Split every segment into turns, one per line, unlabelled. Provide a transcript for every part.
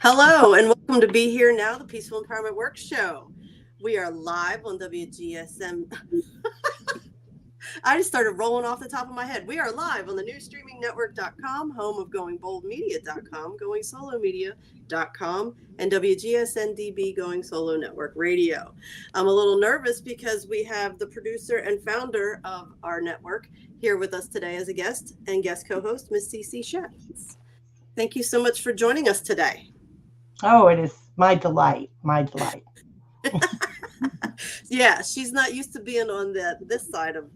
Hello and welcome to Be Here Now, the Peaceful Empowerment Work Show. We are live on WGSN. I just started rolling off the top of my head. We are live on the newsstreamingnetwork.com, home of goingboldmedia.com, goingsolomedia.com, and WGSN-DB Going Solo Network Radio. I'm a little nervous because we have the producer and founder of our network here with us today as a guest and guest co-host, Miss Cece Shatz. Thank you so much for joining us today.
Oh, it is my delight, my delight.
Yeah, she's not used to being on this side of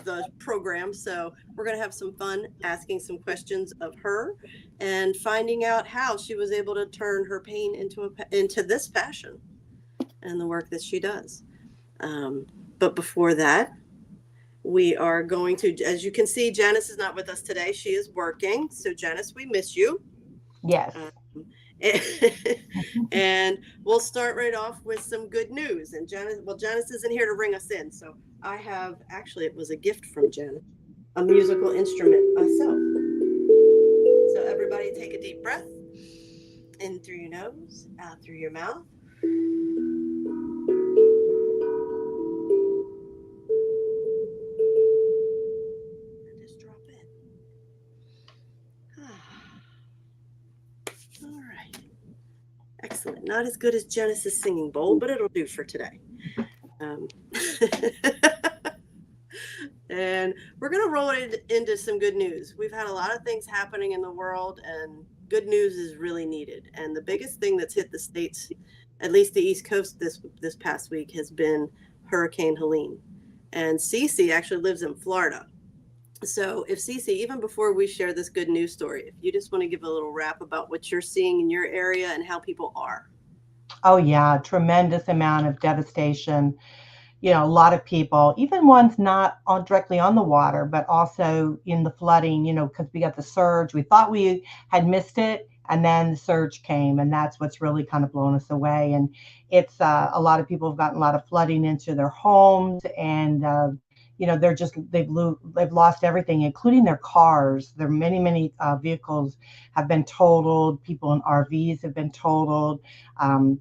the program, so we're going to have some fun asking some questions of her and finding out how she was able to turn her pain into this passion and the work that she does. But before that, we are going to, as you can see, Janice is not with us today. She is working. So Janice, we miss you.
Yes.
And we'll start right off with some good news. And Janice isn't here to ring us in. So I have, actually, it was a gift from Janice, a musical instrument myself. So everybody take a deep breath in through your nose, out through your mouth. And just drop it. All right. Excellent. Not as good as Janice's singing bowl, but it'll do for today. And we're going to roll it into some good news. We've had a lot of things happening in the world, and good news is really needed. And the biggest thing that's hit the States, at least the East Coast this past week, has been Hurricane Helene. And Cece actually lives in Florida. So if Cece, even before we share this good news story, if you just want to give a little wrap about what you're seeing in your area and how people are.
Oh, yeah. Tremendous amount of devastation. You know, a lot of people, even ones not directly on the water, but also in the flooding, because we got the surge. We thought we had missed it, and then the surge came, and that's what's really kind of blown us away. And it's a lot of people have gotten a lot of flooding into their homes, and they've lost everything, including their cars. There are many vehicles have been totaled. People in RVs have been totaled.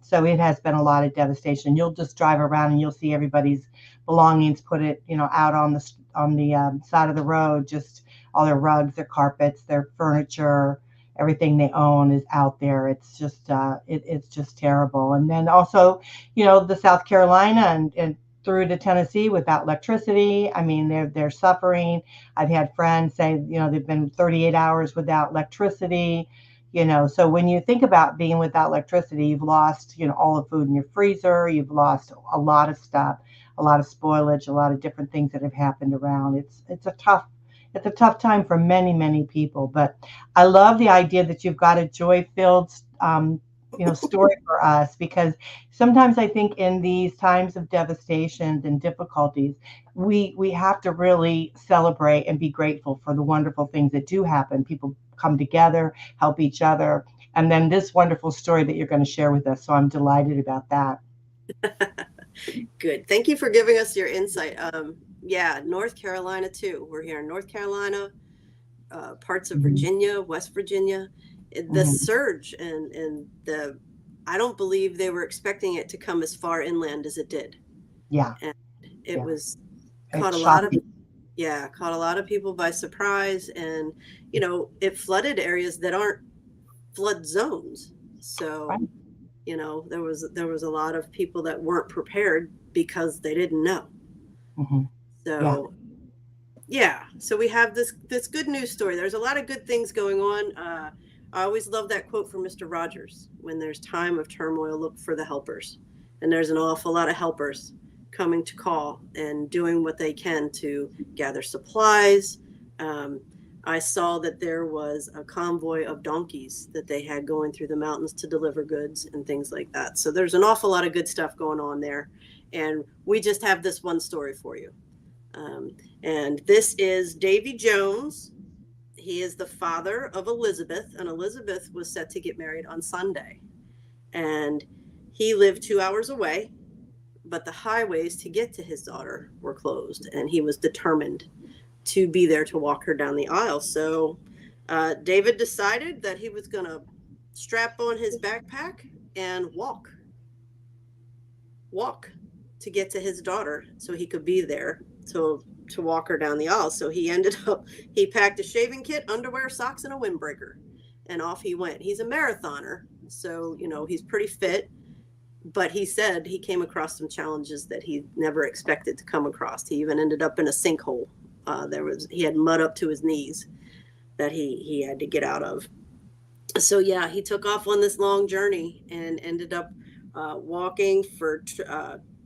So it has been a lot of devastation. You'll just drive around and you'll see everybody's belongings out on the side of the road. Just all their rugs, their carpets, their furniture, everything they own is out there. It's just it's just terrible. And then also, the South Carolina and through to Tennessee without electricity. I mean, they're suffering. I've had friends say, they've been 38 hours without electricity. So when you think about being without electricity, you've lost, all the food in your freezer. You've lost a lot of stuff, a lot of spoilage, a lot of different things that have happened around. It's a tough time for many people. But I love the idea that you've got a joy-filled story for us, because sometimes I think in these times of devastation and difficulties, we have to really celebrate and be grateful for the wonderful things that do happen. People come together, help each other, and then this wonderful story that you're going to share with us. So I'm delighted about that.
Good. Thank you for giving us your insight. Yeah, North Carolina too. We're here in North Carolina, parts of Virginia, West Virginia. The surge and I don't believe they were expecting it to come as far inland as it did.
Yeah.
And it caught a lot of people by surprise, and it flooded areas that aren't flood zones. So right. There was a lot of people that weren't prepared because they didn't know. So so we have this good news story. There's a lot of good things going on. I always love that quote from Mr. Rogers: when there's time of turmoil, look for the helpers. And there's an awful lot of helpers coming to call and doing what they can to gather supplies. I saw that there was a convoy of donkeys that they had going through the mountains to deliver goods and things like that. So there's an awful lot of good stuff going on there. And we just have this one story for you. And this is Davy Jones. He is the father of Elizabeth, and Elizabeth was set to get married on Sunday. And he lived 2 hours away, but the highways to get to his daughter were closed, and he was determined to be there to walk her down the aisle. So David decided that he was going to strap on his backpack and walk to get to his daughter so he could be there to walk her down the aisle. So he packed a shaving kit, underwear, socks, and a windbreaker, and off he went. He's a marathoner, so he's pretty fit, but he said he came across some challenges that he never expected to come across. He even ended up in a sinkhole. He had mud up to his knees that he had to get out of. So yeah, he took off on this long journey and ended up walking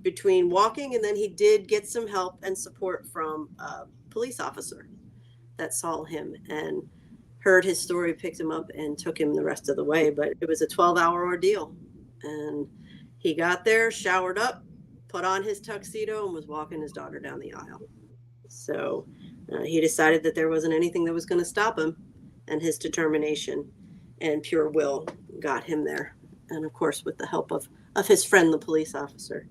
between walking, and then he did get some help and support from a police officer that saw him and heard his story, picked him up, and took him the rest of the way. But it was a 12-hour ordeal, and he got there, showered up, put on his tuxedo, and was walking his daughter down the aisle. So he decided that there wasn't anything that was going to stop him, and his determination and pure will got him there. And of course, with the help of his friend, the police officer,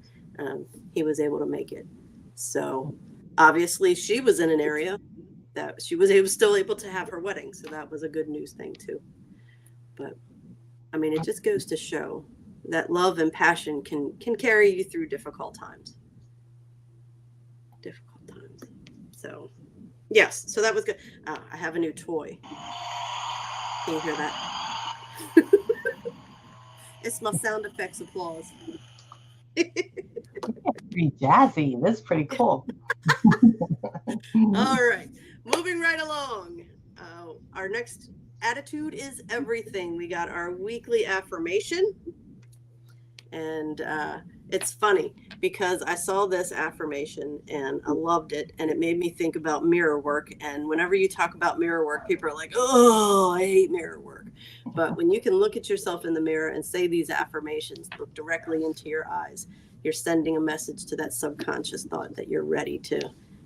he was able to make it. So obviously she was in an area that she was still able to have her wedding. So that was a good news thing too. But I mean, it just goes to show that love and passion can carry you through difficult times. So yes, so that was good. I have a new toy. Can you hear that? It's my sound effects applause.
Pretty jazzy. That's pretty cool.
All right, moving right along. Our next attitude is everything. We got our weekly affirmation, and it's funny because I saw this affirmation and I loved it, and it made me think about mirror work. And whenever you talk about mirror work, people are like, "Oh, I hate mirror work." But when you can look at yourself in the mirror and say these affirmations, look directly into your eyes, you're sending a message to that subconscious thought that you're ready to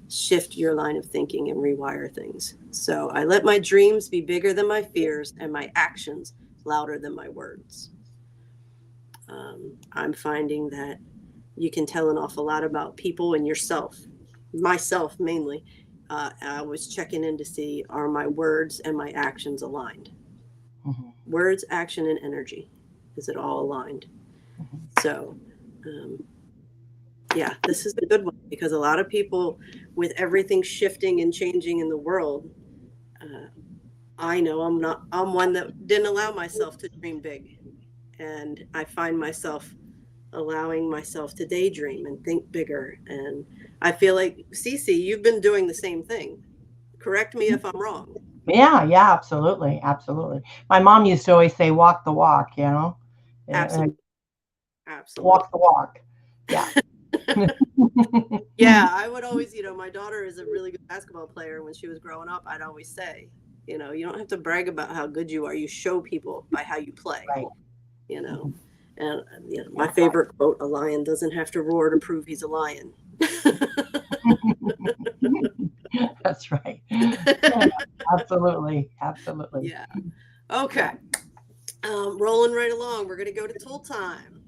shift your line of thinking and rewire things. So I let my dreams be bigger than my fears and my actions louder than my words. I'm finding that you can tell an awful lot about people and yourself, myself mainly. I was checking in to see, are my words and my actions aligned? Mm-hmm. Words, action, and energy. Is it all aligned? Mm-hmm. So, yeah, this is a good one because a lot of people, with everything shifting and changing in the world, I know I'm one that didn't allow myself to dream big. And I find myself allowing myself to daydream and think bigger. And I feel like, Cece, you've been doing the same thing. Correct me if I'm wrong.
Yeah, absolutely. Absolutely. My mom used to always say, walk the walk,
Absolutely.
Walk the walk. Yeah.
Yeah, I would always, my daughter is a really good basketball player. When she was growing up, I'd always say, you don't have to brag about how good you are. You show people by how you play,
right.
And my favorite quote, a lion doesn't have to roar to prove he's a lion.
That's right. Yeah, absolutely.
Yeah. Okay. Rolling right along. We're going to go to tool time.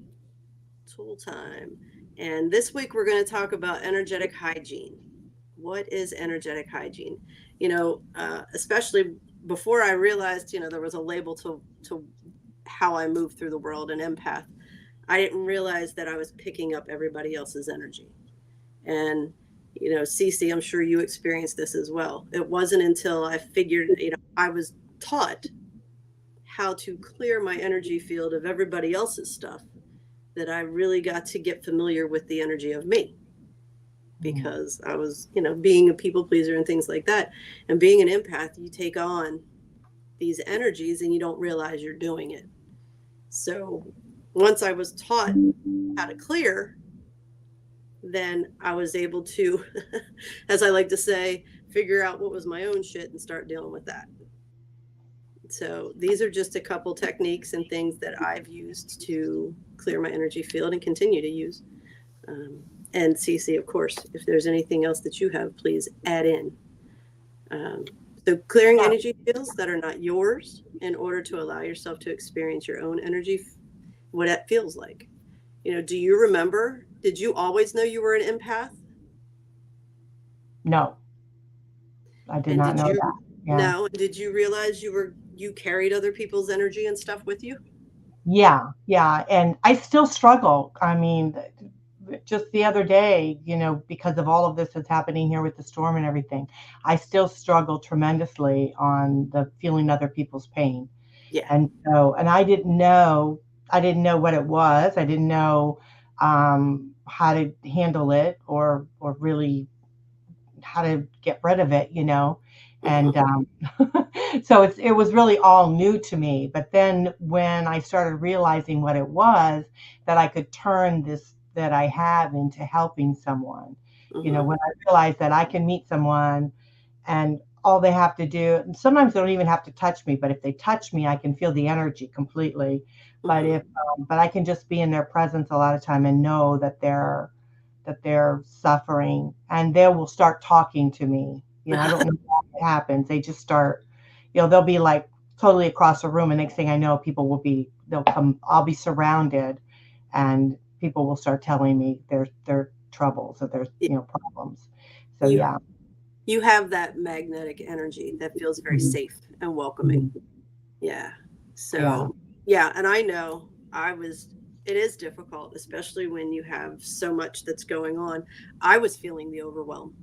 And this week we're going to talk about energetic hygiene. What is energetic hygiene? Especially before I realized, there was a label to how I move through the world, an empath. I didn't realize that I was picking up everybody else's energy. And, Cece, I'm sure you experienced this as well. It wasn't until I figured, I was taught how to clear my energy field of everybody else's stuff that I really got to get familiar with the energy of me, because I was, being a people pleaser and things like that. And being an empath, you take on these energies and you don't realize you're doing it. So once I was taught how to clear, then I was able to, as I like to say, figure out what was my own shit and start dealing with that. So these are just a couple techniques and things that I've used to clear my energy field and continue to use. And Cece, of course, if there's anything else that you have, please add in. So clearing energy fields that are not yours in order to allow yourself to experience your own energy, what that feels like. Do you remember, did you always know you were an empath?
No, I did not know that.
Yeah. No. Did you realize you were you carried other people's energy and stuff with you?
Yeah, yeah. And I still struggle. I mean, just the other day, because of all of this that's happening here with the storm and everything, I still struggle tremendously on the feeling other people's pain.
Yeah.
And I didn't know what it was. I didn't know how to handle it, or really how to get rid of it. And
Hmm.
so it was really all new to me. But then when I started realizing what it was, that I could turn this that I have into helping someone.
Hmm.
When I realized that I can meet someone, and all they have to do, and sometimes they don't even have to touch me, but if they touch me, I can feel the energy completely. But
Hmm.
but I can just be in their presence a lot of time and know that they're suffering, and they will start talking to me. I don't know how it happens. They just start, they'll be like totally across the room, and next thing I know, they'll come, I'll be surrounded, and people will start telling me their troubles, or their, problems. So
You
yeah.
you have that magnetic energy that feels very
Mhm.
safe and welcoming.
Mhm.
Yeah.
Yeah.
So, yeah, and I know it is difficult, especially when you have so much that's going on. I was feeling the overwhelm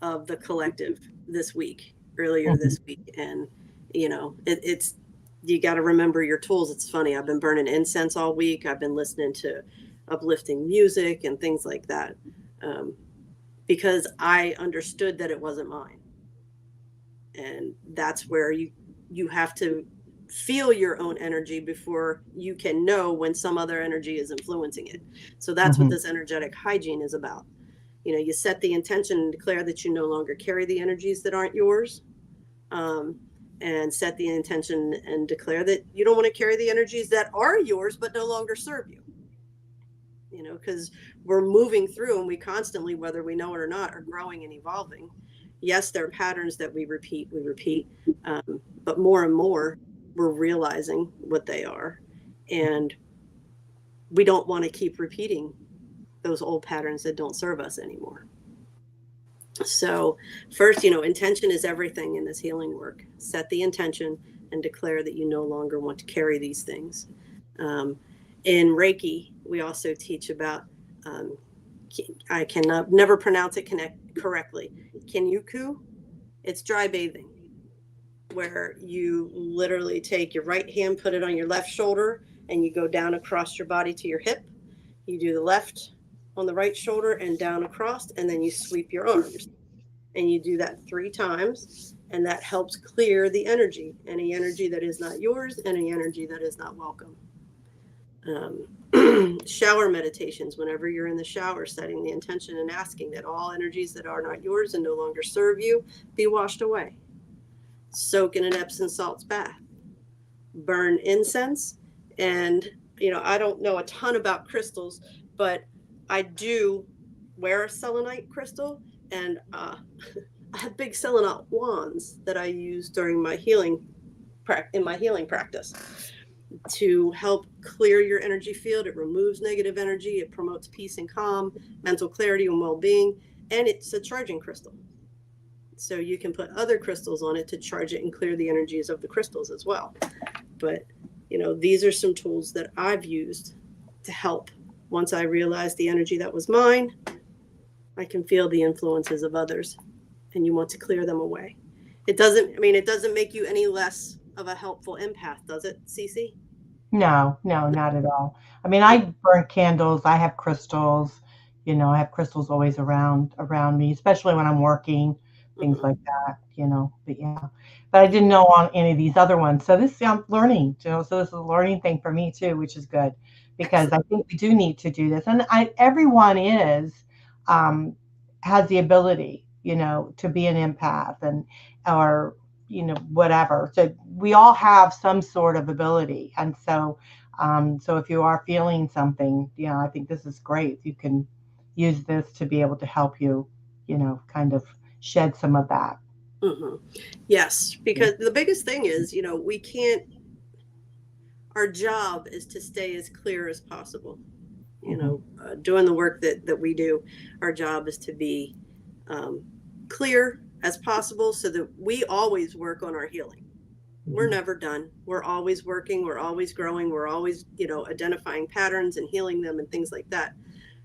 of the collective this week, earlier
Mhm.
this week. And, it's, you got to remember your tools. It's funny. I've been burning incense all week. I've been listening to uplifting music and things like that, um, because I understood that it wasn't mine. And that's where you have to feel your own energy before you can know when some other energy is influencing it. So that's what
Mhm.
this energetic hygiene is about. You set the intention and declare that you no longer carry the energies that aren't yours, um, and set the intention and declare that you don't want to carry the energies that are yours but no longer serve you. Because we're moving through, and we constantly, whether we know it or not, are growing and evolving. Yes, there are patterns that we repeat, but more and more we're realizing what they are. And we don't want to keep repeating those old patterns that don't serve us anymore. So, first, intention is everything in this healing work. Set the intention and declare that you no longer want to carry these things. Um, in Reiki, we also teach about, um, I cannot never pronounce it correctly. Kinyuku. It's dry bathing, where you literally take your right hand, put it on your left shoulder, and you go down across your body to your hip. You do the left on the right shoulder and down across, and then you sweep your arms. And you do that 3 times, and that helps clear the energy, any energy that is not yours, any energy that is not welcome. Shower meditations, whenever you're in the shower, setting the intention and asking that all energies that are not yours and no longer serve you be washed away. Soak in an Epsom salts bath. Burn incense. And, I don't know a ton about crystals, but I do wear a selenite crystal. And I have big selenite wands that I use during my in my healing practice to help clear your energy field. It removes negative energy. It promotes peace and calm, mental clarity and well-being, and it's a charging crystal. So you can put other crystals on it to charge it and clear the energies of the crystals as well. But these are some tools that I've used to help. Once I realized the energy that was mine, I can feel the influences of others, and you want to clear them away. It doesn't make you any less of a helpful empath, does it, Cece?
No, no, not at all. I mean,
Yeah.
I burn candles. I have crystals. I have crystals always around me, especially when I'm working, things
Hmm.
like that. But yeah, but I didn't know on any of these other ones. So this, I'm learning. So this is a learning thing for me too, which is good, because I
Excellent.
think we do need to do this, and everyone um, has the ability, to be an empath, or whatever. So we all have some sort of ability. And so if you are feeling something, I think this is great. You can use this to be able to help you, kind of shed some of that.
Hmm. Yes, because the biggest thing is, we can't. Our job is to stay as clear as possible.
Hmm.
Doing the work that we do, our job is to be, um, clear as possible so that we always work on our healing. We're never done. We're always working. We're always growing. We're always, identifying patterns and healing them and things like that.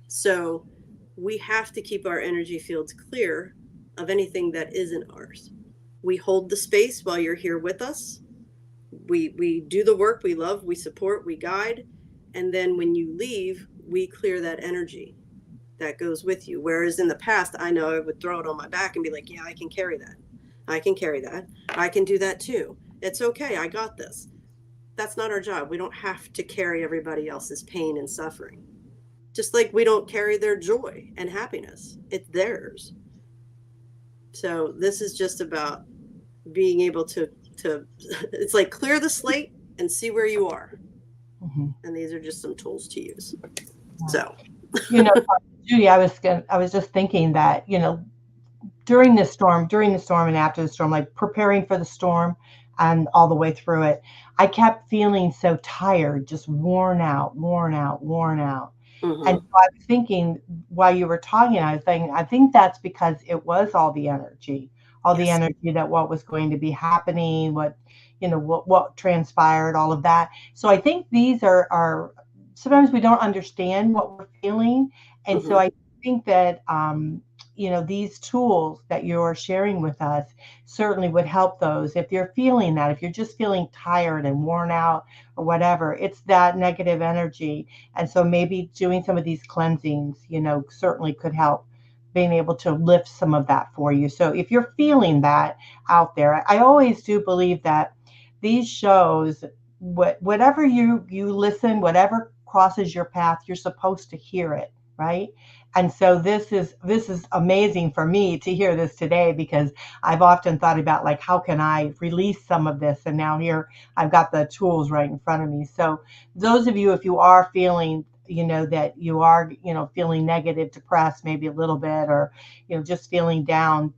So we have to keep our energy fields clear of anything that isn't ours. We hold the space while you're here with us. We do the work we love, we support, we guide, and then when you leave, we clear that energy that goes with you. Whereas in the past, I know I would throw it on my back and be like, yeah, I can carry that. I can carry that. I can do that too. It's okay. I got this. That's not our job. We don't have to carry everybody else's pain and suffering. Just like we don't carry their joy and happiness. It's theirs. So this is just about being able to it's like clear the slate and see where you are. And these are just some tools to use. So,
Judy, I was just thinking that, during the storm and after the storm, like preparing for the storm and all the way through it, I kept feeling so tired, just worn out. And so I was thinking while you were talking, I was thinking, I think that's because it was all the energy, the energy that what was going to be happening, what transpired, all of that. So I think these are sometimes we don't understand what we're feeling. And so I think that, these tools that you're sharing with us certainly would help those. If you're feeling that, if you're just feeling tired and worn out or whatever, it's that negative energy. And so maybe doing some of these cleansings, certainly could help being able to lift some of that for you. So if you're feeling that out there, I always do believe that these shows, whatever you listen, whatever crosses your path, you're supposed to hear it, right? And so this is amazing for me to hear this today, because I've often thought about, like, how can I release some of this? And now here I've got the tools right in front of me. So those of you, if you are feeling, that you are, feeling negative, depressed, maybe a little bit, or, just feeling down,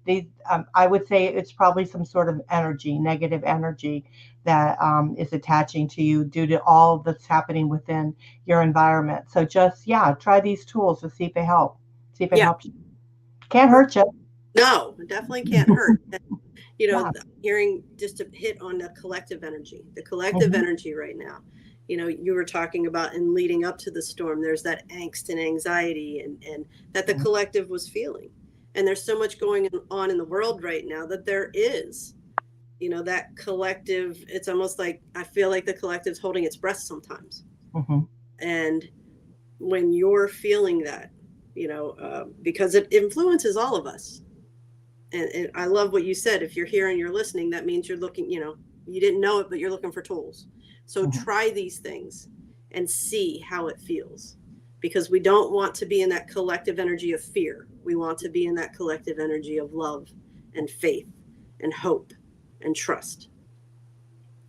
I would say it's probably some sort of energy, negative energy that is attaching to you due to all that's happening within your environment. So just, try these tools to see if they help. See if it helps you. Can't hurt you.
No, it definitely can't hurt. Hearing just to hit on the collective energy energy right now. You were talking about in leading up to the storm, there's that angst and anxiety and that the collective was feeling. And there's so much going on in the world right now that there is, that collective. It's almost like I feel like the collective's holding its breath sometimes. And when you're feeling that, because it influences all of us. And I love what you said. If you're here and you're listening, that means you're looking, you didn't know it, but you're looking for tools. So try these things and see how it feels, because we don't want to be in that collective energy of fear. We want to be in that collective energy of love and faith and hope and trust.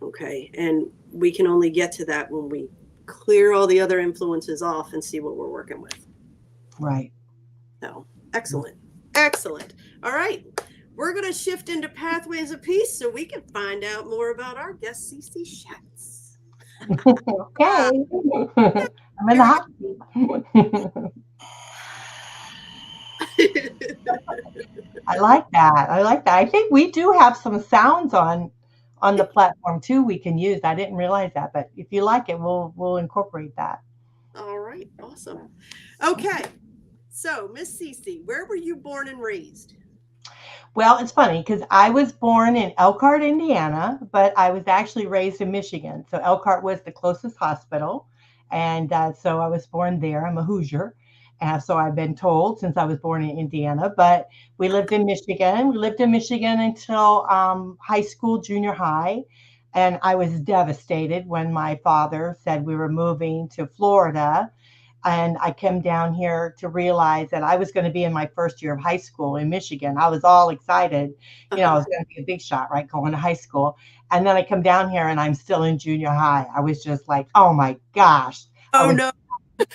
Okay. And we can only get to that when we clear all the other influences off and see what we're working with.
Right.
So excellent. Excellent. All right. We're going to shift into Pathways of Peace so we can find out more about our guest, Cece Shatz.
Okay. I'm in the hot seat. I like that. I think we do have some sounds on the platform too we can use. I didn't realize that, but if you like it, we'll incorporate that.
All right. Awesome. Okay. So, Miss Cece, where were you born and raised?
Well, it's funny because I was born in Elkhart, Indiana, but I was actually raised in Michigan. So Elkhart was the closest hospital. And so I was born there. I'm a Hoosier. So I've been told since I was born in Indiana. But we lived in Michigan. We lived in Michigan until high school, junior high. And I was devastated when my father said we were moving to Florida. And I came down here to realize that I was going to be in my first year of high school in Michigan. I was all excited. I was going to be a big shot, right, going to high school. And then I come down here and I'm still in junior high. I was just like, oh, my gosh.
Oh, no.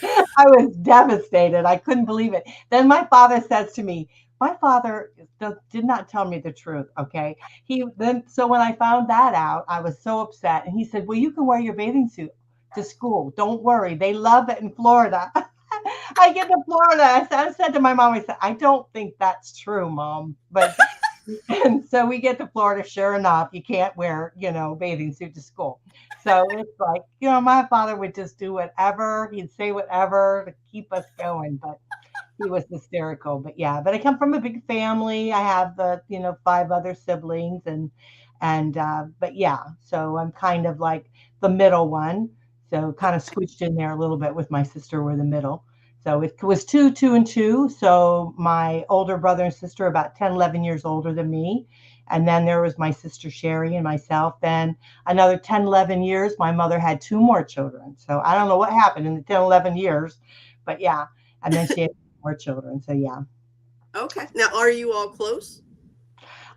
I was devastated. I couldn't believe it. Then my father says to me, my father did not tell me the truth, okay? So when I found that out, I was so upset. And he said, well, you can wear your bathing suit to school. Don't worry. They love it in Florida. I get to Florida. I said to my mom, I said, I don't think that's true, Mom. But And so we get to Florida, sure enough, you can't wear, bathing suit to school. So it's like, my father would just do whatever, he'd say whatever to keep us going, but he was hysterical. But yeah, but I come from a big family. I have five other siblings, but yeah, so I'm kind of like the middle one. So kind of squished in there a little bit with my sister. We're the middle. So it was two, and two. So my older brother and sister, about 10, 11 years older than me. And then there was my sister Sherry and myself. Then another 10, 11 years, my mother had two more children. So I don't know what happened in the 10, 11 years, but yeah. And then she had more children. So yeah.
Okay. Now, are you all close?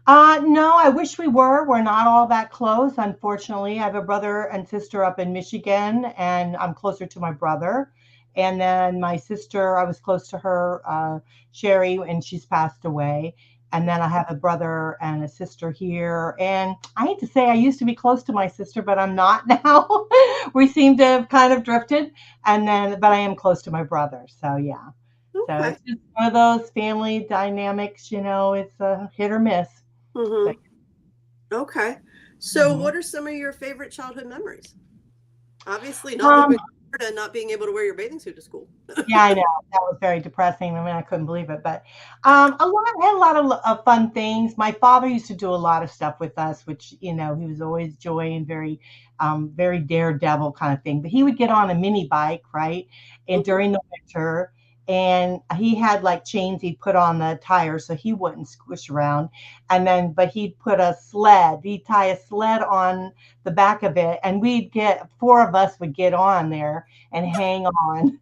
No, I wish we were. We're not all that close, unfortunately. I have a brother and sister up in Michigan, and I'm closer to my brother. And then my sister, I was close to her, Sherry, and she's passed away. And then I have a brother and a sister here. And I hate to say I used to be close to my sister, but I'm not now. We seem to have kind of drifted. But I am close to my brother. So yeah. So
Okay.
it's just one of those family dynamics, it's a hit or miss. But,
Okay. So what are some of your favorite childhood memories? Obviously not moving forward and not being able to wear your bathing suit to school.
yeah, I know. That was very depressing. I mean, I couldn't believe it. But I had a lot of fun things. My father used to do a lot of stuff with us, which, he was always joy and very daredevil kind of thing. But he would get on a mini bike, right? And during the winter, and he had like chains he'd put on the tires so he wouldn't squish around. But he'd tie a sled on the back of it, and four of us would get on there and hang on,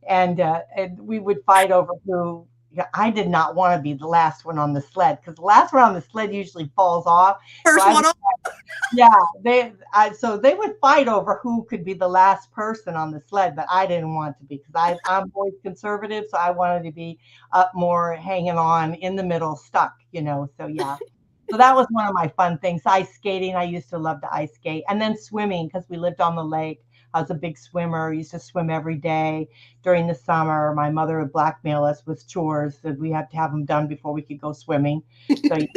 and we would fight over who. I did not want to be the last one on the sled because the last one on the sled usually falls off.
First one off.
Yeah, so they would fight over who could be the last person on the sled, but I didn't want to be because I'm always conservative, so I wanted to be up more, hanging on in the middle, stuck. So yeah. So that was one of my fun things. Ice skating. I used to love to ice skate, and then swimming because we lived on the lake. I was a big swimmer. I used to swim every day during the summer. My mother would blackmail us with chores that we had to have them done before we could go swimming. So I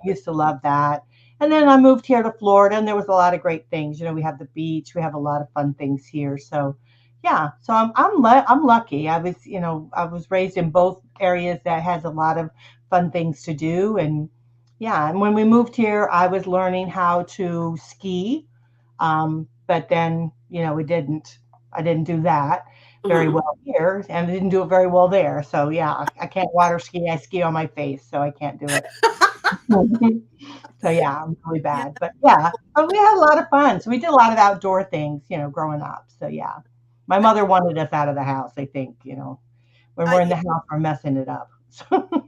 used to love that. And then I moved here to Florida, and there was a lot of great things. We have the beach. We have a lot of fun things here. So, yeah. So I'm lucky. I was raised in both areas that has a lot of fun things to do. And yeah, and when we moved here, I was learning how to ski. But then, I didn't do that very well here, and I didn't do it very well there. So yeah, I can't water ski. I ski on my face, so I can't do it. So yeah, I'm really bad. But yeah, but we had a lot of fun. So we did a lot of outdoor things, growing up. So yeah, my mother wanted us out of the house. I think, when we're in the house, we're messing it up.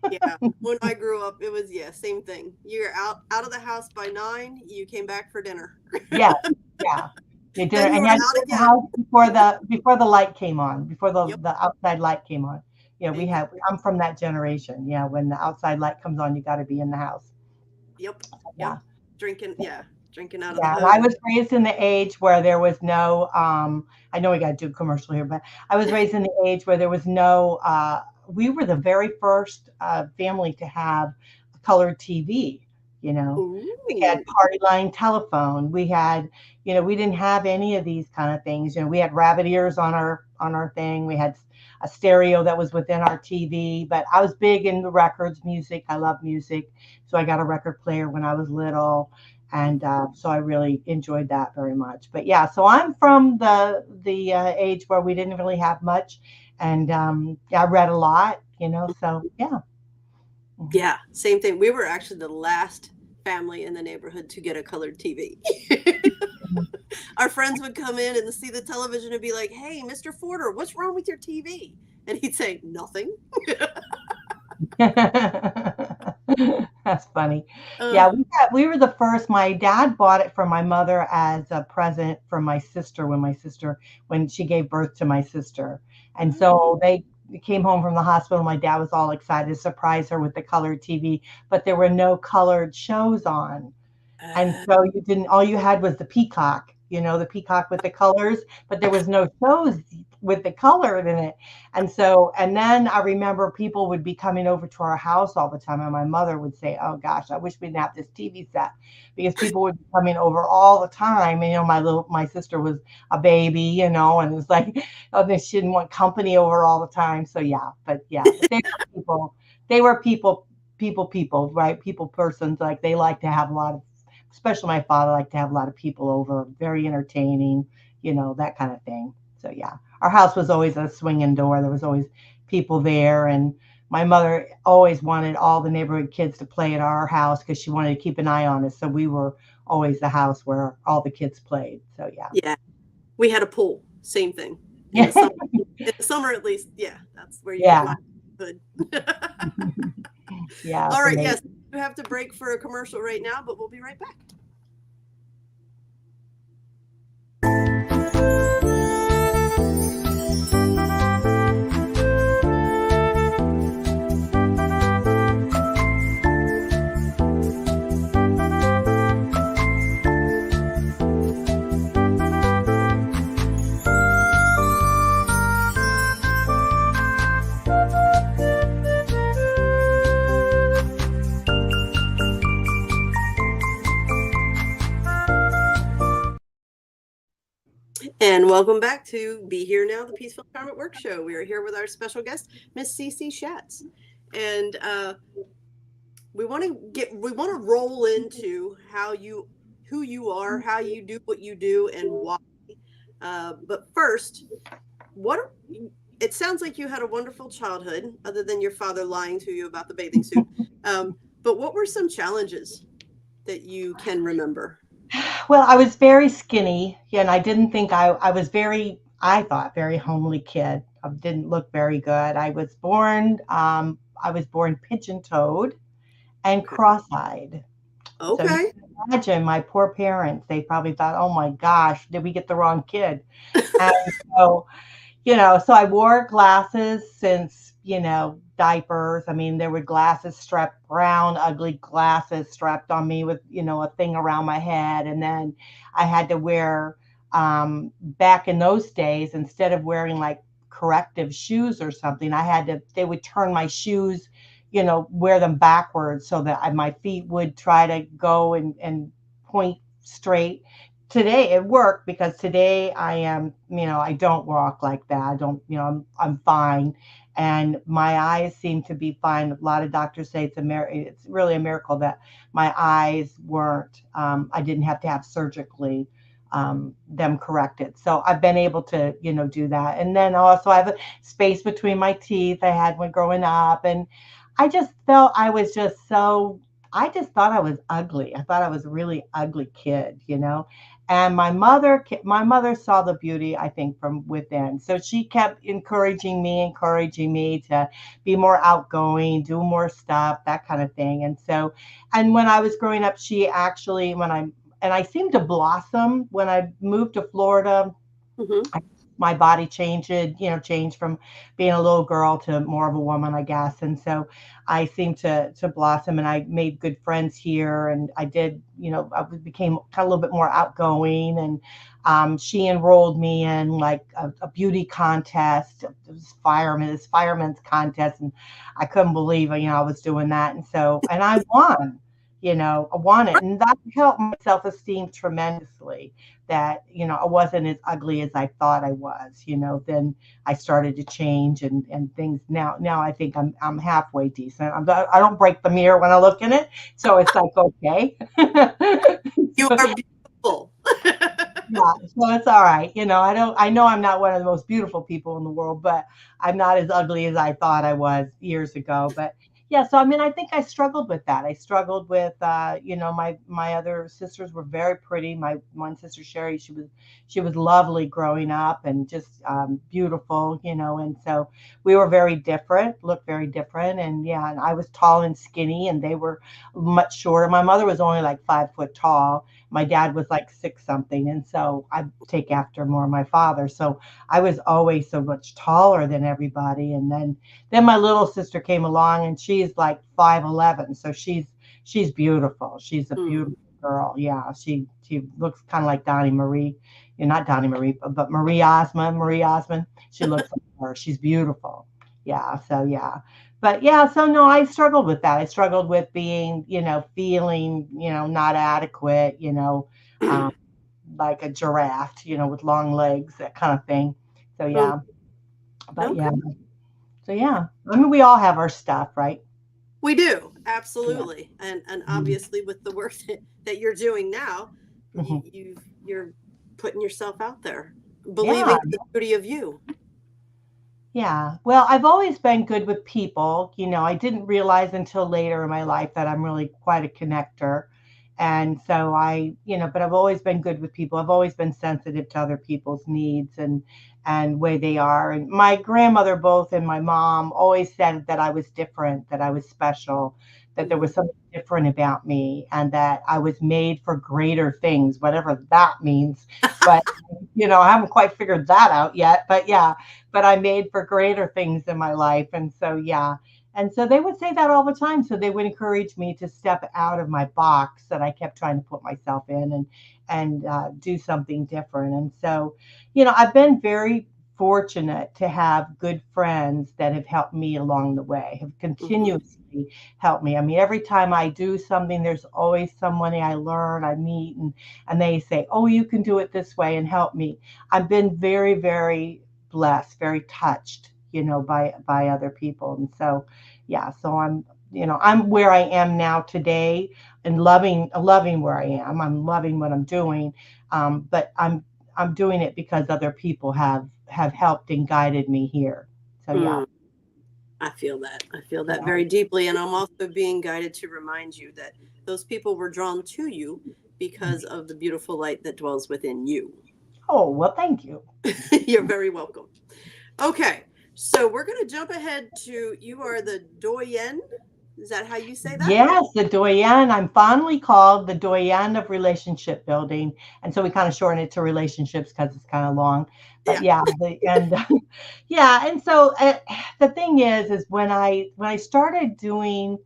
Yeah, when I grew up, it was same thing. You're out of the house by 9. You came back for dinner.
Yeah. You did, and you had to leave the house before the light came on, before the outside light came on. Yeah, I'm from that generation. Yeah, when the outside light comes on, you got to be in the house.
Yep.
Yeah.
Drinking out of
Yeah,
the
I was raised in the age where there was no, I know we got to do a commercial here, but I was raised in the age where there was no, we were the very first family to have a colored TV. We had party line telephone. We had, we didn't have any of these kind of things. We had rabbit ears on our thing. We had a stereo that was within our TV. But I was big in the records, music. I love music, so I got a record player when I was little, and so I really enjoyed that very much. But yeah, so I'm from the age where we didn't really have much, and I read a lot. So yeah.
Yeah, same thing. We were actually the last family in the neighborhood to get a colored TV. Our friends would come in and see the television and be like, "Hey, Mr. Forder, what's wrong with your TV?" And he'd say, "Nothing."
That's funny. Yeah, we were the first. My dad bought it for my mother as a present for my sister when she gave birth to my sister. And so they came home from the hospital. My dad was all excited to surprise her with the colored TV, but there were no colored shows on. And so all you had was the peacock, the peacock with the colors, but there was no shows with the color in it. And so, and then I remember people would be coming over to our house all the time. And my mother would say, oh gosh, I wish we didn't have this TV set, because people would be coming over all the time. And, my sister was a baby, and it was like, oh, she didn't want company over all the time. So but they were people, right? People persons, like they like to have a lot of, especially my father liked to have a lot of people over, very entertaining, that kind of thing. So our house was always a swinging door. There was always people there. And my mother always wanted all the neighborhood kids to play at our house because she wanted to keep an eye on us. So we were always the house where all the kids played. So
Yeah. We had a pool. Same thing. In the summer at least. Yeah. That's where you get my hood.
Yeah.
All right. Yes. We have to break for a commercial right now, but we'll be right back. And welcome back to Be Here Now, the Peaceful Empowerment Work Show. We are here with our special guest, Miss Cece Shatz. And we want to roll into who you are, how you do what you do, and why. But first, it sounds like you had a wonderful childhood, other than your father lying to you about the bathing suit. But what were some challenges that you can remember?
Well, I was very skinny, and I didn't think I was I thought very homely kid. I didn't look very good. I was born pigeon-toed and cross-eyed.
Okay.
So you can imagine my poor parents, they probably thought, oh my gosh, did we get the wrong kid? And so, so I wore glasses since, diapers. I mean, there were brown, ugly glasses strapped on me with, a thing around my head. And then I had to wear, back in those days, instead of wearing like corrective shoes or something, they would turn my shoes, wear them backwards so that my feet would try to go and point straight. Today it worked, because today I am, I don't walk like that. I don't, I'm fine. And my eyes seem to be fine. A lot of doctors say it's really a miracle that my eyes weren't, I didn't have to have surgically them corrected. So I've been able to, do that. And then also I have a space between my teeth I had when growing up. And I just felt I just thought I was ugly. I thought I was a really ugly kid, And my mother saw the beauty, I think, from within. So she kept encouraging me to be more outgoing, do more stuff, that kind of thing. And when I was growing up, she actually, I seemed to blossom when I moved to Florida. Mm-hmm. My body changed from being a little girl to more of a woman, I guess. And so I seemed to blossom, and I made good friends here. And I did, I became kind of a little bit more outgoing. And she enrolled me in like a beauty contest, this fireman's contest. And I couldn't believe, I was doing that. And I won. I won it. And that helped my self-esteem tremendously, that, I wasn't as ugly as I thought I was. Then I started to change and things. Now I think I'm halfway decent. I don't break the mirror when I look in it. So it's like, okay.
You are beautiful.
Yeah, so it's all right. I know I'm not one of the most beautiful people in the world, but I'm not as ugly as I thought I was years ago. But yeah, so I think I struggled with that. I struggled with, my other sisters were very pretty. My one sister, Sherry, she was lovely growing up, and just beautiful, and so we were very different, looked very different. And and I was tall and skinny, and they were much shorter. My mother was only like 5 foot tall. My dad was like 6 something. And so I take after more of my father. So I was always so much taller than everybody. And then my little sister came along, and she's like 5'11". So she's beautiful. She's a beautiful girl. Yeah. She looks kind of like Donnie Marie, You're not Donnie Marie, but Marie Osmond. She looks like her. She's beautiful. Yeah. So yeah. But yeah, so no, I struggled with that. I struggled with being, feeling, not adequate, um, like a giraffe, with long legs, that kind of thing. So
Oh,
yeah. But
okay.
yeah. So yeah. I mean, we all have our stuff, right?
We do,
Yeah.
absolutely. And
Mhm.
obviously with the work that you're doing now,
Mhm.
you're putting yourself out there,
Yeah.
believing the beauty of you.
Yeah. Well, I've always been good with people. I didn't realize until later in my life that I'm really quite a connector. And so but I've always been good with people. I've always been sensitive to other people's needs and way they are. And my grandmother both and my mom always said that I was different, that I was special, that there was
Mm.
something different about me and that I was made for greater things, whatever that means. But I haven't quite figured that out yet. But yeah, but I made for greater things in my life. And so, yeah. And so they would say that all the time. So they would encourage me to step out of my box that I kept trying to put myself in and do something different. And so, I've been very fortunate to have good friends that have helped me along the way, have
Hmm.
continuously helped me. I mean, every time I do something, there's always someone I learn, I meet, and they say, "Oh, you can do it this way," and help me. I've been very, very blessed, very touched, by other people. And so, yeah, so I'm where I am now today and loving where I am. I'm loving what I'm doing. But I'm doing it because other people have helped and guided me here. So yeah.
Mm, I feel that. I feel that
Yeah.
very deeply. And I'm also being guided to remind you that those people were drawn to you because of the beautiful light that dwells within you.
Oh, well, thank you.
You're very welcome. Okay, so we're going to jump ahead to you are the Doyenne. Is that how you say that?
Yes, the Doyenne. I'm fondly called the Doyenne of relationship building, and so we kind of shorten it to relationships because it's kind of long. But
Yeah.
yeah, yeah, and so the thing is when I started doing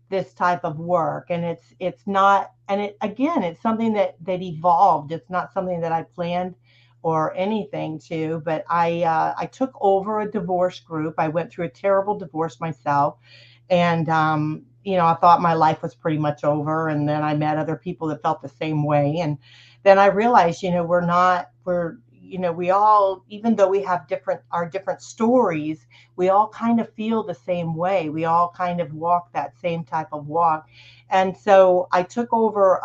this type of work, and it's not, and it again, it's something that evolved. It's not something that I planned or anything to, but I took over a divorce group. I went through a terrible divorce myself and I thought my life was pretty much over, and then I met other people that felt the same way, and then I realized we all, even though we have different stories, we all kind of feel the same way. We all kind of walk that same type of walk. And so I took over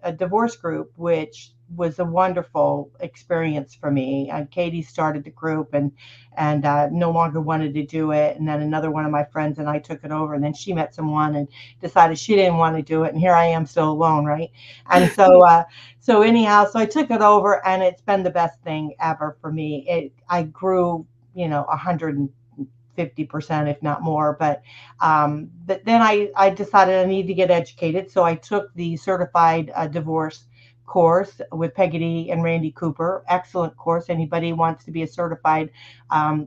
a divorce group, which was a wonderful experience for me. And Katie started the group, and no longer wanted to do it. And then another one of my friends and I took it over. And then she met someone and decided she didn't want to do it. And here I am still alone, right? And so anyhow, so I took it over, and it's been the best thing ever for me. I grew, 150%, if not more. But then I decided I need to get educated. So I took the certified divorce course with Peggy and Randy Cooper. Excellent course. Anybody wants to be a certified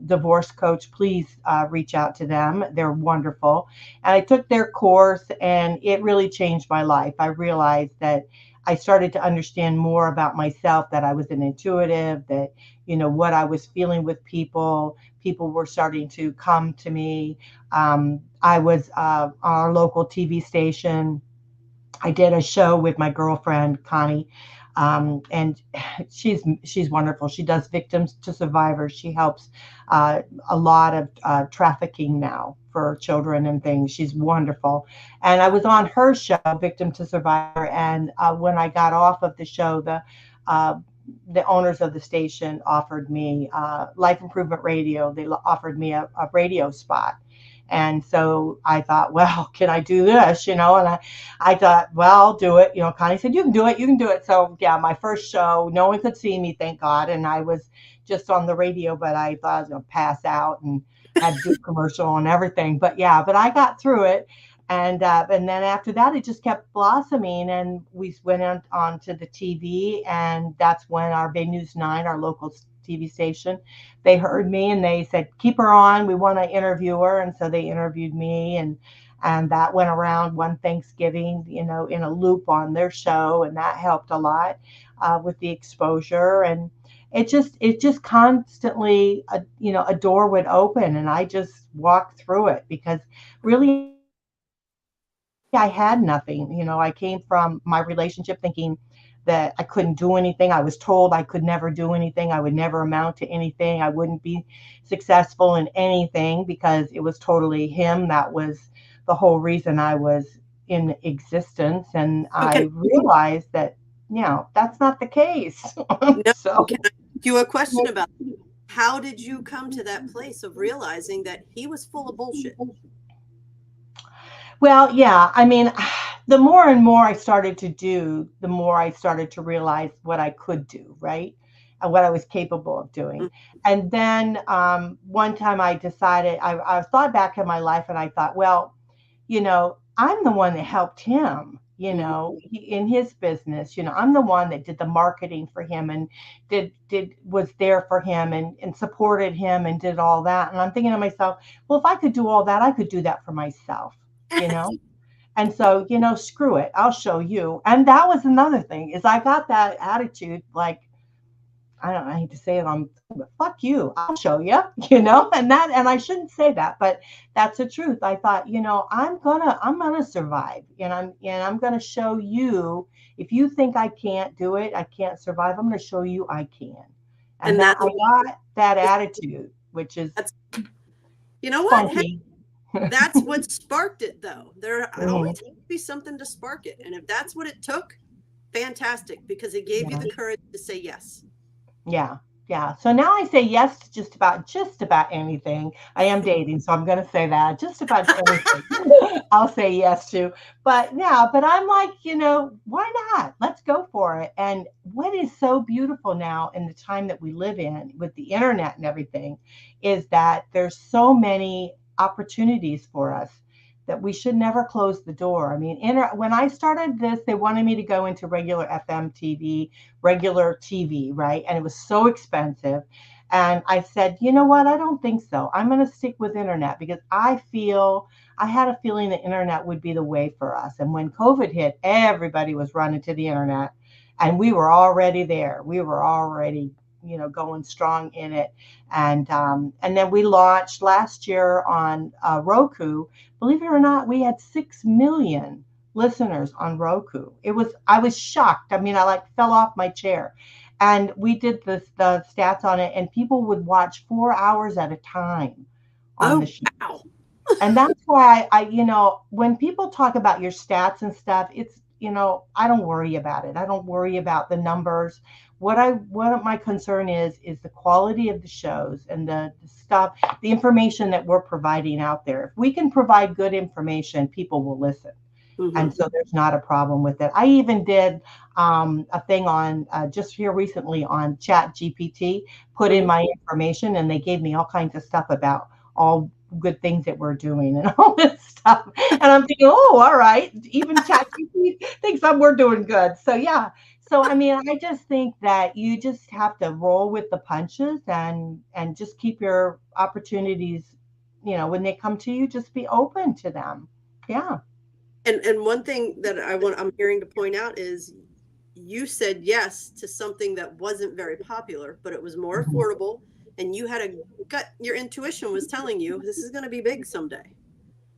divorce coach, please reach out to them. They're wonderful. And I took their course, and it really changed my life. I realized that I started to understand more about myself, that I was an intuitive, that, what I was feeling with people were starting to come to me. I was on our local TV station. I did a show with my girlfriend Connie, and she's wonderful. She does victims to survivors. She helps uh, a lot of trafficking now for children and things. She's wonderful. And I was on her show, Victim to Survivor, and when I got off of the show, uh, the owners of the station offered me Life Improvement Radio. They offered me a radio spot. And so I thought, well, can I do this? And I thought, well, I'll do it. Connie said, you can do it. You can do it. So yeah, my first show, no one could see me, thank God. And I was just on the radio, but I thought I was going to pass out and had to do a commercial and everything. But yeah, but I got through it. And then after that, it just kept blossoming, and we went on to the TV, and that's when our Bay News 9, our local TV station, they heard me and they said, keep her on. We want to interview her. And so they interviewed me, and that went around one Thanksgiving, in a loop on their show. And that helped a lot with the exposure. it just constantly, a door would open and I just walked through it because really I had nothing. I came from my relationship thinking that I couldn't do anything. I was told I could never do anything. I would never amount to anything. I wouldn't be successful in anything because it was totally him. That was the whole reason I was in existence. And
Okay.
I realized that, that's not the case.
No,
So,
can I ask you a question about how did you come to that place of realizing that he was full of bullshit?
well, yeah, I mean, the more and more I started to do, the more I started to realize what I could do, right? And what I was capable of doing. And then one time I decided, I thought back in my life and I thought, well, I'm the one that helped him, in his business. I'm the one that did the marketing for him and was there for him and supported him and did all that. And I'm thinking to myself, well, if I could do all that, I could do that for myself, you know? And so, screw it, I'll show you. And that was another thing is I got that attitude, like, I hate to say it on, but fuck you, I'll show you, and I shouldn't say that, but that's the truth. I thought, I'm gonna survive, and I'm gonna show you. If you think I can't do it, I can't survive, I'm gonna show you I can. And that I got that attitude, which is
you know what?
funky.
That's what sparked it, though. There always
Mhm.
has to be something to spark it. And if that's what it took, fantastic, because it gave you the courage to say yes.
Yeah. Yeah. So now I say yes to just about anything. I am dating, so I'm going to say that just about anything. I'll say yes to. But I'm like, why not? Let's go for it. And what is so beautiful now in the time that we live in with the internet and everything is that there's so many opportunities for us that we should never close the door. I mean, when I started this, they wanted me to go into regular FM TV, regular TV, right? And it was so expensive. And I said, you know what? I don't think so. I'm going to stick with internet because I had a feeling the internet would be the way for us. And when COVID hit, everybody was running to the internet and we were already there. We were already, going strong in it. And then we launched last year on Roku. Believe it or not, we had 6 million listeners on Roku. I was shocked. I mean, I like fell off my chair. And we did the stats on it, and people would watch 4 hours at a time on the show.
Wow.
And that's why when people talk about your stats and stuff, it's, I don't worry about it. I don't worry about the numbers. What my concern is the quality of the shows and the stuff, the information that we're providing out there. If we can provide good information, people will listen. Mm-hmm. And so there's not a problem with it. I even did a thing on just here recently on Chat GPT, put in my information, and they gave me all kinds of stuff about all good things that we're doing and all this stuff. And I'm thinking, oh, all right. Even ChatGPT thinks we're doing good. So yeah. So I mean, I just think that you just have to roll with the punches and just keep your opportunities, when they come to you, just be open to them. Yeah.
And one thing that I'm hearing to point out is you said yes to something that wasn't very popular, but it was more affordable. And you had a gut, your intuition was telling you this is going to be big someday.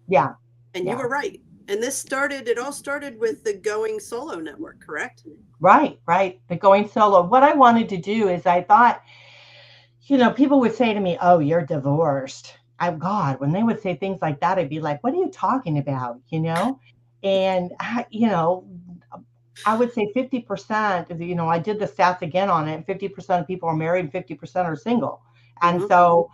Yeah.
And you were right. And it all started with the Going Solo Network, correct?
Right. The Going Solo. What I wanted to do is I thought, people would say to me, oh, you're divorced. God, when they would say things like that, I'd be like, what are you talking about? And, I would say 50%, I did the stats again on it. 50% of people are married and 50% are single. And so,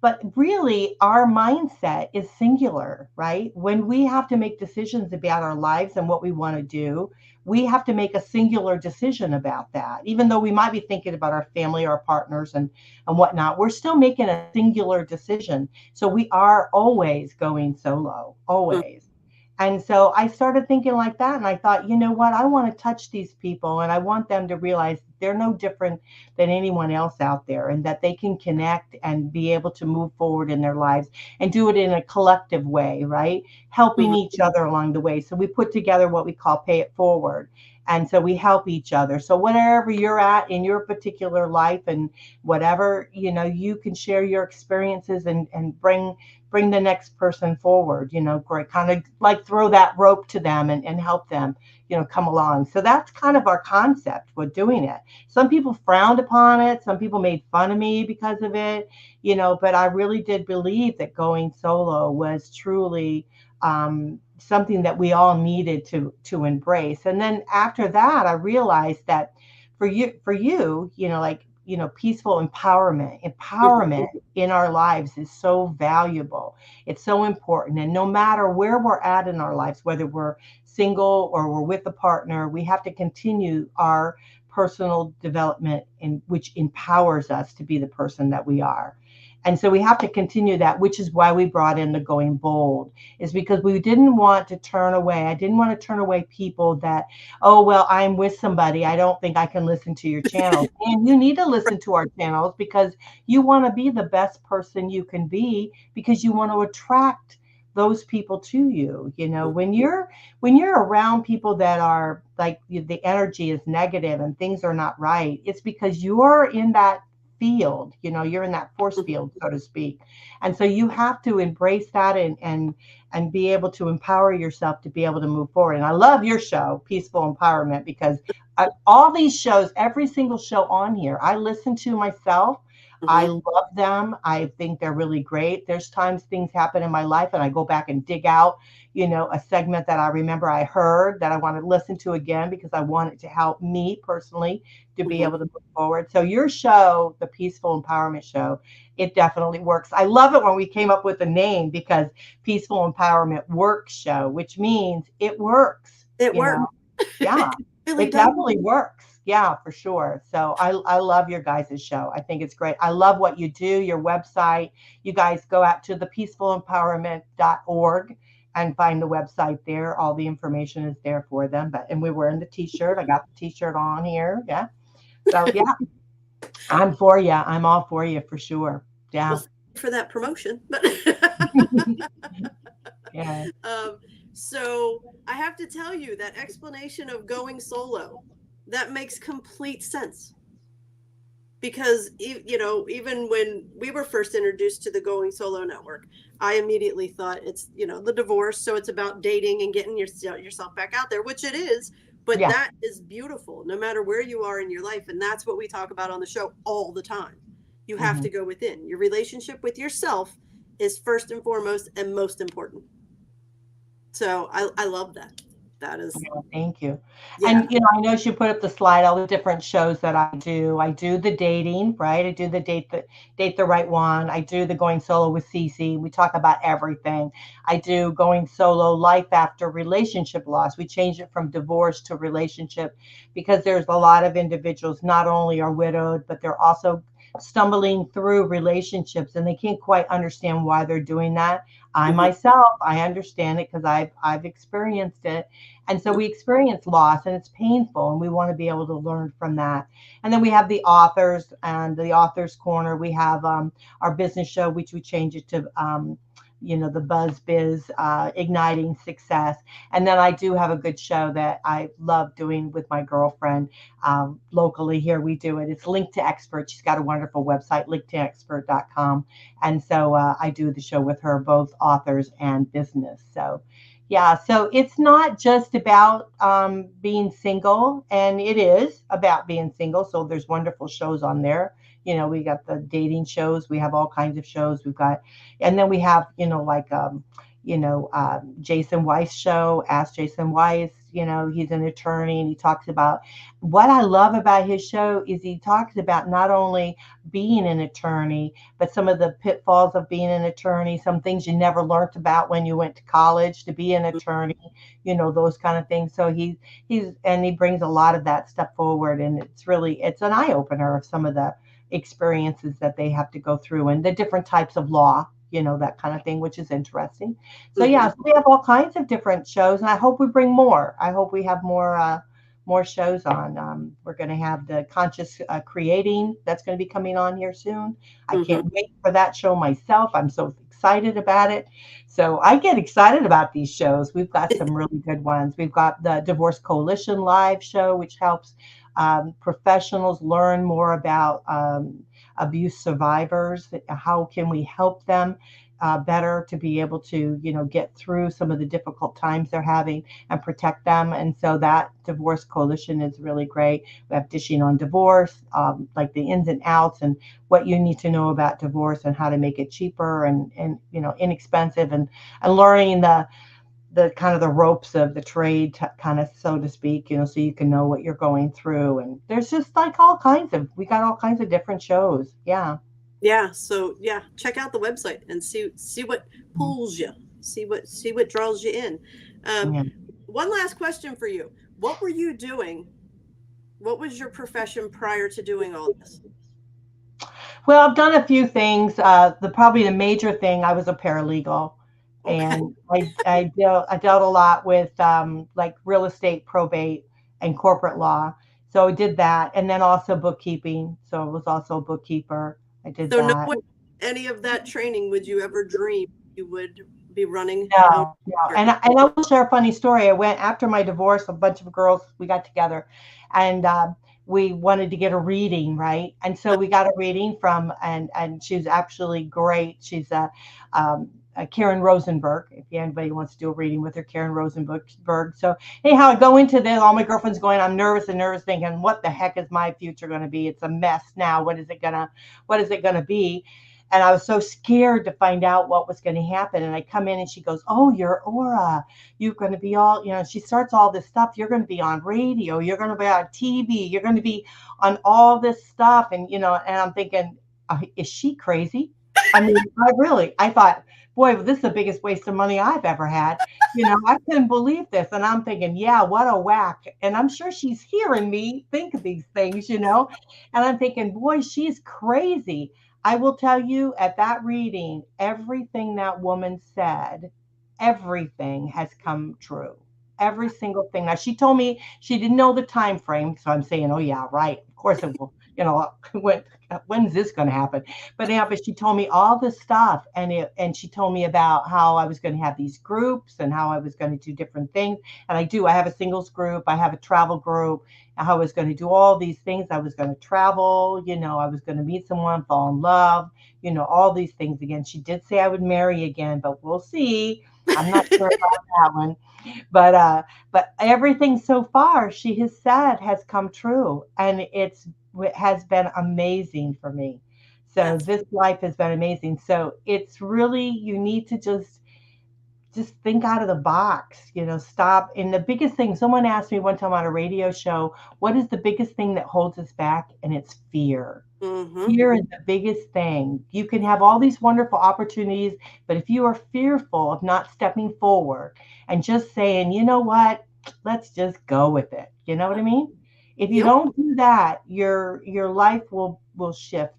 but really our mindset is singular, right? When we have to make decisions about our lives and what we want to do, we have to make a singular decision about that. Even though we might be thinking about our family, our partners and whatnot, we're still making a singular decision. So we are always going solo, always. And so I started thinking like that. And I thought, you know what? I want to touch these people and I want them to realize they're no different than anyone else out there, and that they can connect and be able to move forward in their lives and do it in a collective way, right? Helping
Mhm.
each other along the way. So we put together what we call Pay It Forward. And so we help each other. So whatever you're at in your particular life, and whatever, you can share your experiences and bring the next person forward, great, kind of like throw that rope to them and help them, come along. So that's kind of our concept with doing it. Some people frowned upon it. Some people made fun of me because of it, but I really did believe that going solo was truly something that we all needed to embrace. And then after that, I realized that for you, peaceful empowerment in our lives is so valuable. It's so important. And no matter where we're at in our lives, whether we're single or we're with a partner, we have to continue our personal development, which empowers us to be the person that we are. And so we have to continue that, which is why we brought in the Going Bold, is because we didn't want to turn away. I didn't want to turn away people that, oh, well, I'm with somebody, I don't think I can listen to your channels. And you need to listen to our channels because you want to be the best person you can be, because you want to attract those people to you. When you're around people that are like, the energy is negative and things are not right, it's because you're in that field, you're in that force field, so to speak. And so you have to embrace that and be able to empower yourself to be able to move forward. And I love your show, Peaceful Empowerment, because all these shows, every single show on here, I listen to myself. I
Mhm.
love them. I think they're really great. There's times things happen in my life and I go back and dig out, a segment that I remember I heard that I want to listen to again because I want it to help me personally to be
Mhm.
able to move forward. So your show, the Peaceful Empowerment Show, it definitely works. I love it when we came up with the name, because Peaceful Empowerment Works Show, which means it works,
It worked.
Yeah,
It really
it
does.
definitely works. Yeah, for sure. So I love your guys' show. I think it's great. I love what you do, your website. You guys go out to the peacefulempowerment.org and find the website there. All the information is there for them. And we're wearing the t-shirt. I got the t-shirt on here. Yeah. So yeah, I'm for you. I'm all for you for sure.
Well,
Yeah.
thank you for that promotion. But
Yeah.
um, so I have to tell you that explanation of going solo, that makes complete sense. Because even when we were first introduced to the Going Solo Network, I immediately thought it's the divorce, so it's about dating and getting yourself back out there, which it is. But
Yeah.
that is beautiful, no matter where you are in your life, and that's what we talk about on the show all the time. You have
Hmm.
to go within. Your relationship with yourself is first and foremost and most important. So I love that. That is,
Yeah, thank you.
yeah.
And I know you put up the slide, all the different shows that I do. I do the dating, right? I do the date the right one. I do the Going Solo with Cece. We talk about everything. I do Going Solo Life After Relationship Loss. We change it from divorce to relationship, because there's a lot of individuals not only are widowed, but they're also stumbling through relationships and they can't quite understand why they're doing that. I
Hmm.
myself, I understand it because I've experienced it. And so we experience loss and it's painful, and we want to be able to learn from that. And then we have the authors and the authors corner. We have our business show, which we change it to, the Buzz Biz, Igniting Success. And then I do have a good show that I love doing with my girlfriend locally here. We do it. It's Linked to Expert. She's got a wonderful website, linktoexpert.com. And so I do the show with her, both authors and business. So yeah, so it's not just about being single, and it is about being single. So there's wonderful shows on there. We got the dating shows. We have all kinds of shows. We've got, and then we have, like, Jason Weiss show. Ask Jason Weiss. He's an attorney, and he talks about, what I love about his show is he talks about not only being an attorney, but some of the pitfalls of being an attorney, some things you never learned about when you went to college to be an attorney, those kind of things. So he brings a lot of that stuff forward, and it's an eye opener of some of the experiences that they have to go through and the different types of law, that kind of thing, which is interesting. So
Hmm.
yeah, so we have all kinds of different shows, and I hope we bring more. I hope we have more shows on. We're going to have the conscious creating that's going to be coming on here soon. I
Mm-hmm.
can't wait for that show myself. I'm so excited about it. So I get excited about these shows. We've got some really good ones. We've got the Divorce Coalition live show, which helps professionals learn more about abuse survivors. How can we help them better to be able to, get through some of the difficult times they're having and protect them? And so that Divorce Coalition is really great. We have Dishing on Divorce, like the ins and outs and what you need to know about divorce and how to make it cheaper and inexpensive, and learning the kind of the ropes of the trade, kind of, so to speak, so you can know what you're going through. And there's just like we got all kinds of different shows. Yeah.
Yeah. So yeah, check out the website and see what pulls you, see what draws you in.
Yeah.
One last question for you. What were you doing? What was your profession prior to doing all this?
Well, I've done a few things. Probably the major thing, I was a paralegal.
Okay.
And I dealt a lot with like real estate, probate, and corporate law. So I did that, and then also bookkeeping. So I was also a bookkeeper. I did
So
that.
any of that training would you ever dream you would be running?
No, no. And I will share a funny story. I went after my divorce. A bunch of girls, we got together, and we wanted to get a reading, right? And so we got a reading from, and she's actually great. She's Karen Rosenberg. If anybody wants to do a reading with her, Karen Rosenberg. So anyhow, I go into this. All my girlfriends going. I'm nervous, thinking, what the heck is my future going to be? It's a mess now. What is it gonna be? And I was so scared to find out what was going to happen. And I come in and she goes, oh, your aura, you're going to be all, she starts all this stuff. You're going to be on radio. You're going to be on TV. You're going to be on all this stuff. And, and I'm thinking, is she crazy? I mean, I thought, boy, this is the biggest waste of money I've ever had. I couldn't believe this. And I'm thinking, yeah, what a whack. And I'm sure she's hearing me think of these things, and I'm thinking, boy, she's crazy. I will tell you, at that reading, everything that woman said, everything has come true. Every single thing. Now, she told me she didn't know the time frame, so I'm saying, oh yeah, right. Of course it will. When's this going to happen? But she told me all this stuff, and she told me about how I was going to have these groups and how I was going to do different things. And I have a singles group, I have a travel group. How I was going to do all these things. I was going to travel, I was going to meet someone, fall in love, all these things again. She did say I would marry again, but we'll see. I'm not sure about that one. But everything so far she has said has come true, and it has been amazing for me. So this life has been amazing. So it's really, you need to just think out of the box, stop. And the biggest thing, someone asked me one time on a radio show, what is the biggest thing that holds us back? And it's fear.
Mm-hmm.
Fear is the biggest thing. You can have all these wonderful opportunities, but if you are fearful of not stepping forward and just saying, you know what, let's just go with it. You know what I mean? If you don't do that, your life will shift.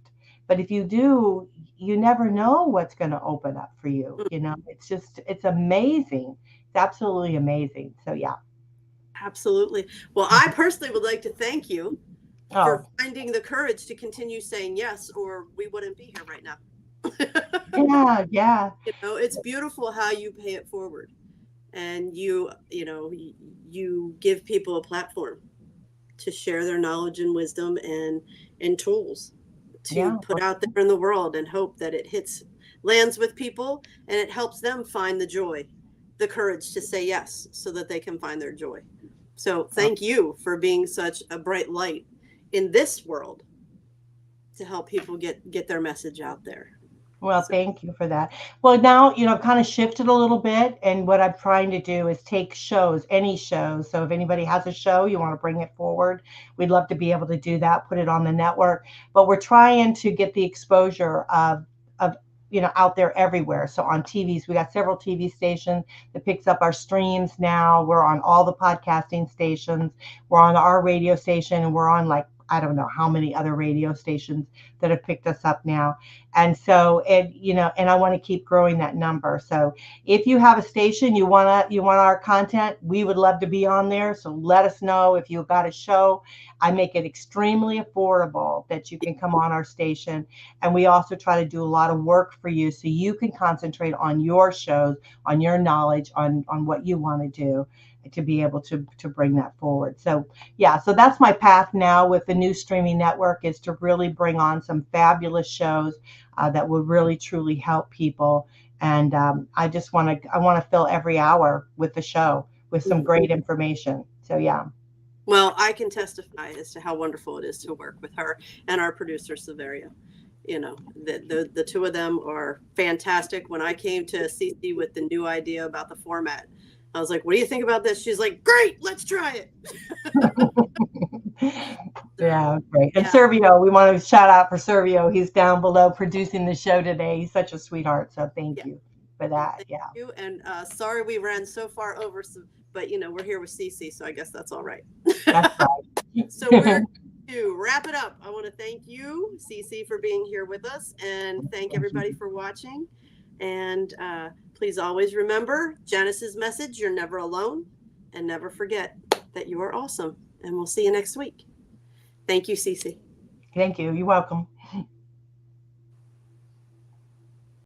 But if you do, you never know what's going to open up for you. It's amazing. It's absolutely amazing. So, yeah.
Absolutely. Well, I personally would like to thank you for finding the courage to continue saying yes, or we wouldn't be here right now.
Yeah.
It's beautiful how you pay it forward, and you give people a platform to share their knowledge and wisdom and tools to put out there in the world, and hope that it lands with people, and it helps them find the joy, the courage to say yes, so that they can find their joy. So thank you for being such a bright light in this world to help people get their message out there.
Well, thank you for that. Well, now, I've kind of shifted a little bit, and what I'm trying to do is take shows, any shows. So if anybody has a show, you want to bring it forward, we'd love to be able to do that, put it on the network. But we're trying to get the exposure of out there everywhere. So on TVs, we got several TV stations that picks up our streams now. We're on all the podcasting stations. We're on our radio station, and we're on like I don't know how many other radio stations that have picked us up now. And so, and and I want to keep growing that number. So if you have a station, you want our content, we would love to be on there. So let us know if you've got a show. I make it extremely affordable that you can come on our station. And we also try to do a lot of work for you so you can concentrate on your shows, on your knowledge, on what you want to do to be able to bring that forward. So yeah, so that's my path now with the new streaming network, is to really bring on some fabulous shows that will really truly help people. And I want to fill every hour with the show with some great information. So yeah.
Well, I can testify as to how wonderful it is to work with her and our producer, Severio. The two of them are fantastic. When I came to Cece with the new idea about the format, I was like, what do you think about this? She's like, great, let's try it.
Yeah, great. And Servio, we want to shout out for Servio. He's down below producing the show today. He's such a sweetheart. So thank you for that.
Thank you. And sorry we ran so far over, but we're here with Cece, so I guess that's all right.
That's right.
So we're to wrap it up. I want to thank you, Cece, for being here with us, and thank everybody for watching. And please always remember Janice's message: you're never alone, and never forget that you are awesome. And we'll see you next week. Thank you, Cece.
Thank you. You're welcome.